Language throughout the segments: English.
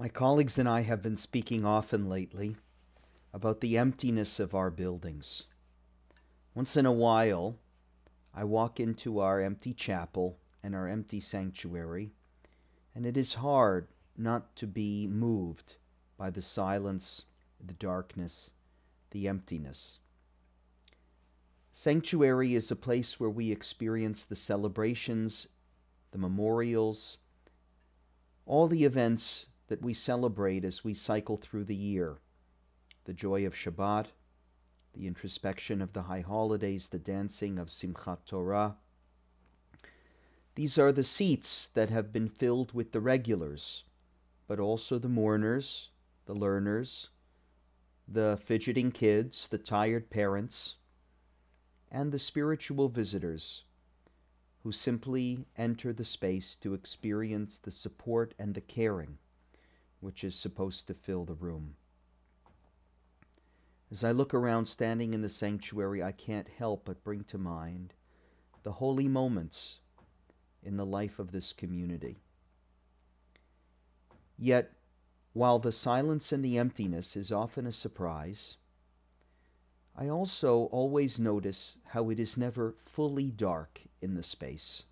My colleagues and I have been speaking often lately about the emptiness of our buildings. Once in a while, I walk into our empty chapel and our empty sanctuary, and it is hard not to be moved by the silence, the darkness, the emptiness. Sanctuary is a place where we experience the celebrations, the memorials, all the events that we celebrate as we cycle through the year. The joy of Shabbat, the introspection of the high holidays, the dancing of Simchat Torah. These are the seats that have been filled with the regulars, but also the mourners, the learners, the fidgeting kids, the tired parents, and the spiritual visitors who simply enter the space to experience the support and the caring which is supposed to fill the room. As I look around standing in the sanctuary, I can't help but bring to mind the holy moments in the life of this community. Yet, while the silence and the emptiness is often a surprise, I also always notice how it is never fully dark in the space.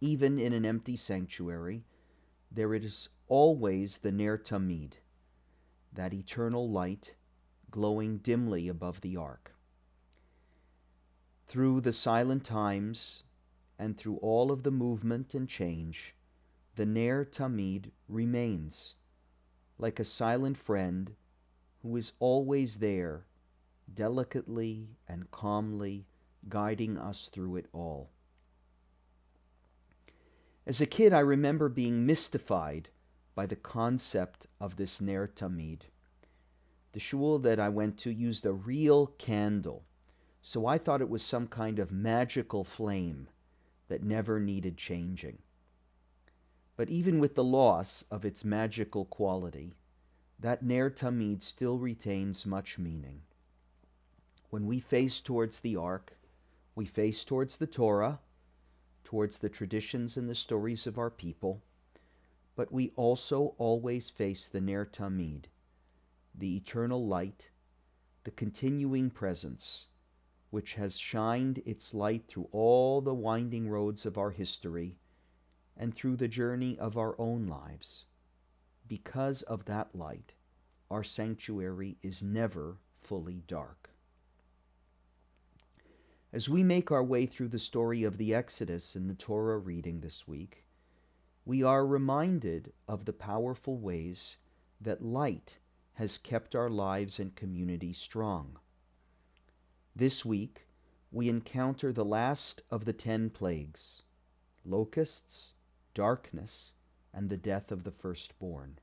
Even in an empty sanctuary, there is always the Ner Tamid, that eternal light glowing dimly above the ark. Through the silent times and through all of the movement and change, the Ner Tamid remains, like a silent friend who is always there, delicately and calmly guiding us through it all. As a kid, I remember being mystified by the concept of this Ner Tamid. The shul that I went to used a real candle, so I thought it was some kind of magical flame that never needed changing. But even with the loss of its magical quality, that Ner Tamid still retains much meaning. When we face towards the ark, we face towards the Torah, towards the traditions and the stories of our people, but we also always face the Ner Tamid, the eternal light, the continuing presence, which has shined its light through all the winding roads of our history and through the journey of our own lives. Because of that light, our sanctuary is never fully dark. As we make our way through the story of the Exodus in the Torah reading this week, we are reminded of the powerful ways that light has kept our lives and community strong. This week, we encounter the last of the 10 plagues: locusts, darkness, and the death of the firstborn.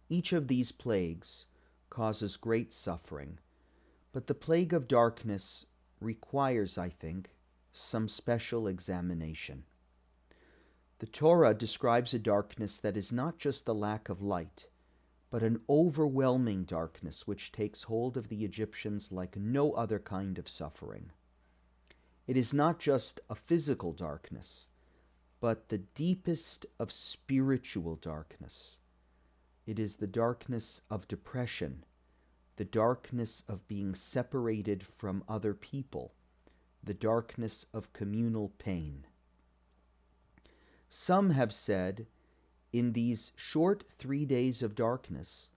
Each of these plagues causes great suffering, but the plague of darkness requires, I think, some special examination. The Torah describes a darkness that is not just the lack of light, but an overwhelming darkness which takes hold of the Egyptians like no other kind of suffering. It is not just a physical darkness, but the deepest of spiritual darkness. It is the darkness of depression, the darkness of being separated from other people, the darkness of communal pain. Some have said, in these short 3 days of darkness,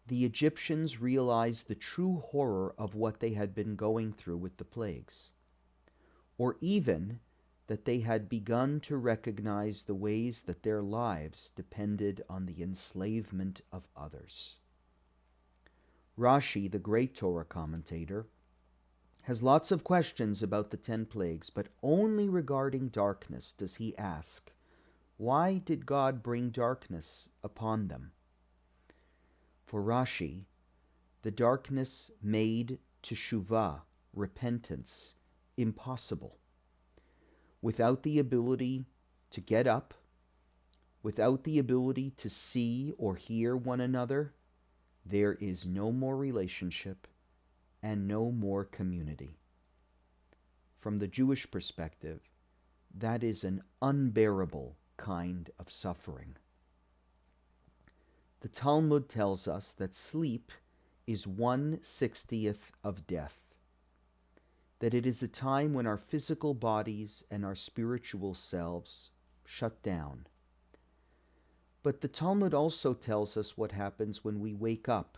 the Egyptians realized the true horror of what they had been going through with the plagues, or even that they had begun to recognize the ways that their lives depended on the enslavement of others. Rashi, the great Torah commentator, has lots of questions about the 10 plagues, but only regarding darkness does he ask, why did God bring darkness upon them? For Rashi, the darkness made teshuvah, repentance, impossible. Without the ability to get up, without the ability to see or hear one another, there is no more relationship and no more community. From the Jewish perspective, that is an unbearable kind of suffering. The Talmud tells us that sleep is 1/60th of death, that it is a time when our physical bodies and our spiritual selves shut down. But the Talmud also tells us what happens when we wake up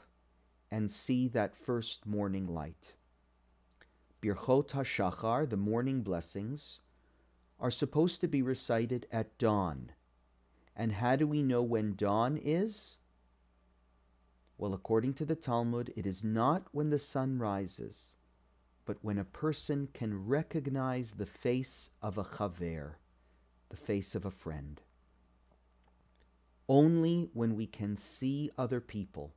and see that first morning light. Birchot HaShachar, the morning blessings, are supposed to be recited at dawn. And how do we know when dawn is? Well, according to the Talmud, it is not when the sun rises, but when a person can recognize the face of a chaver, the face of a friend. Only when we can see other people,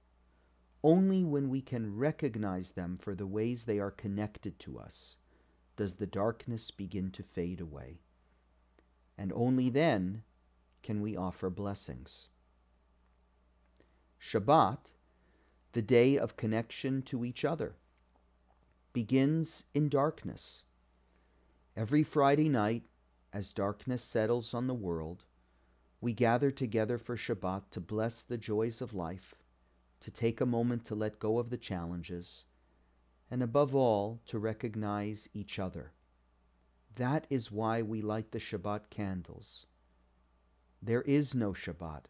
only when we can recognize them for the ways they are connected to us, does the darkness begin to fade away. And only then can we offer blessings. Shabbat, the day of connection to each other, begins in darkness. Every Friday night, as darkness settles on the world, we gather together for Shabbat to bless the joys of life, to take a moment to let go of the challenges, and above all, to recognize each other. That is why we light the Shabbat candles. There is no Shabbat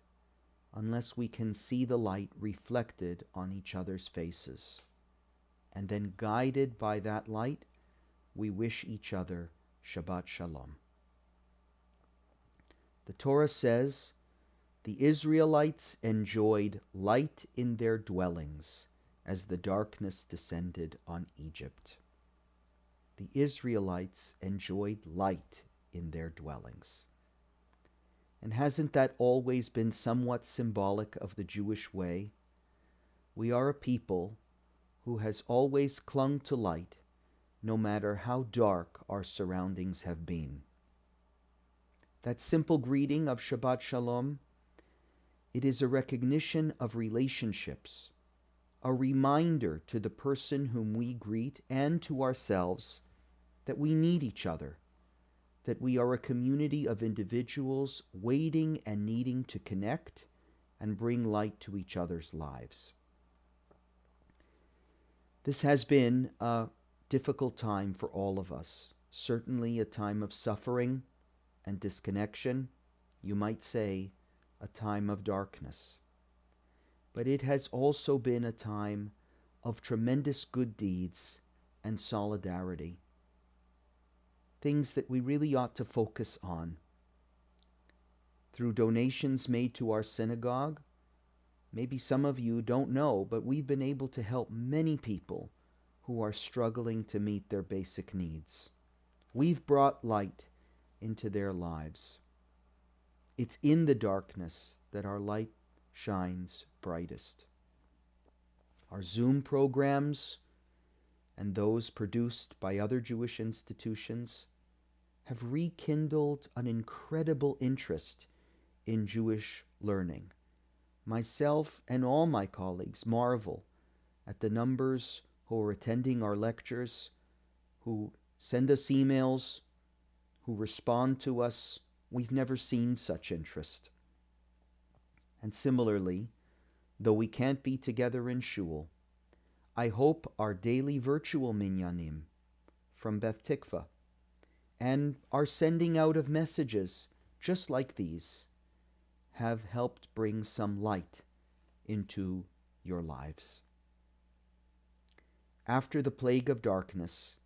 unless we can see the light reflected on each other's faces. And then, guided by that light, we wish each other Shabbat Shalom. The Torah says, the Israelites enjoyed light in their dwellings as the darkness descended on Egypt. The Israelites enjoyed light in their dwellings. And hasn't that always been somewhat symbolic of the Jewish way? We are a people who has always clung to light, no matter how dark our surroundings have been. That simple greeting of Shabbat Shalom, it is a recognition of relationships, a reminder to the person whom we greet and to ourselves that we need each other, that we are a community of individuals waiting and needing to connect and bring light to each other's lives. This has been a difficult time for all of us, certainly a time of suffering and disconnection, you might say a time of darkness. But it has also been a time of tremendous good deeds and solidarity, things that we really ought to focus on. Through donations made to our synagogue, maybe some of you don't know, but we've been able to help many people who are struggling to meet their basic needs. We've brought light into their lives. It's in the darkness that our light shines brightest. Our Zoom programs and those produced by other Jewish institutions have rekindled an incredible interest in Jewish learning. Myself and all my colleagues marvel at the numbers who are attending our lectures, who send us emails, who respond to us. We've never seen such interest. And similarly, though we can't be together in shul, I hope our daily virtual minyanim from Beth Tikva and our sending out of messages just like these have helped bring some light into your lives. After the plague of darkness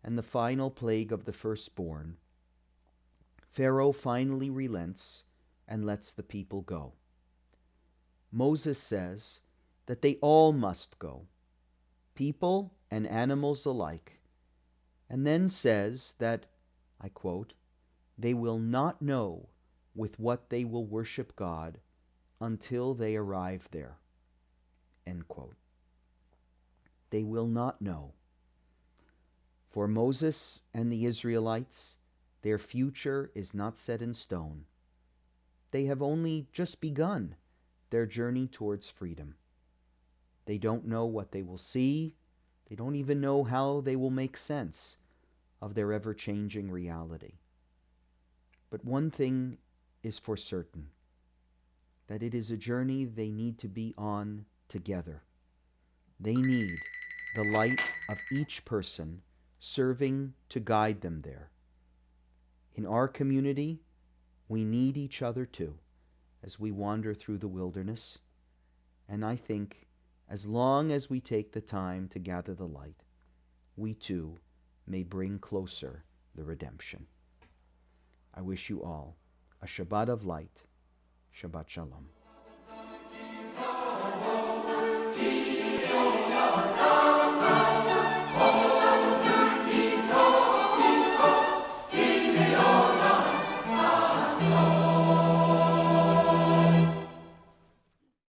and the final plague of the firstborn, Pharaoh finally relents and lets the people go. Moses says that they all must go, people and animals alike, and then says that, I quote, they will not know with what they will worship God until they arrive there, end quote. They will not know. For Moses and the Israelites, their future is not set in stone. They have only just begun their journey towards freedom. They don't know what they will see. They don't even know how they will make sense of their ever-changing reality. But one thing is for certain, that it is a journey they need to be on together. They need the light of each person serving to guide them there. In our community, we need each other too as we wander through the wilderness. And I think as long as we take the time to gather the light, we too may bring closer the redemption. I wish you all a Shabbat of light. Shabbat Shalom.